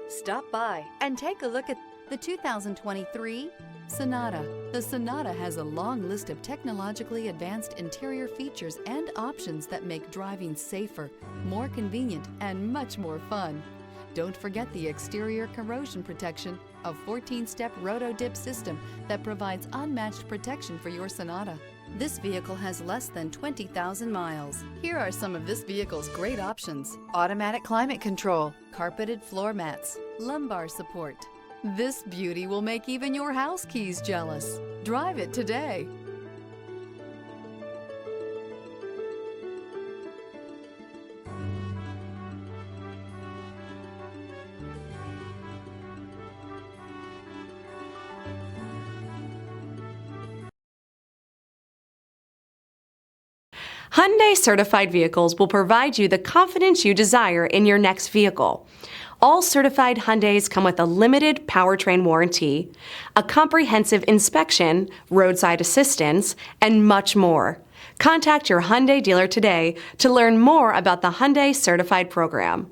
Stop by and take a look at the 2023 Sonata. The Sonata has a long list of technologically advanced interior features and options that make driving safer, more convenient, and much more fun. Don't forget the exterior corrosion protection, a 14-step roto-dip system that provides unmatched protection for your Sonata. This vehicle has less than 20,000 miles. Here are some of this vehicle's great options: automatic climate control, carpeted floor mats, lumbar support. This beauty will make even your house keys jealous. Drive it today. Hyundai certified vehicles will provide you the confidence you desire in your next vehicle. All certified Hyundais come with a limited powertrain warranty, a comprehensive inspection, roadside assistance, and much more. Contact your Hyundai dealer today to learn more about the Hyundai Certified program.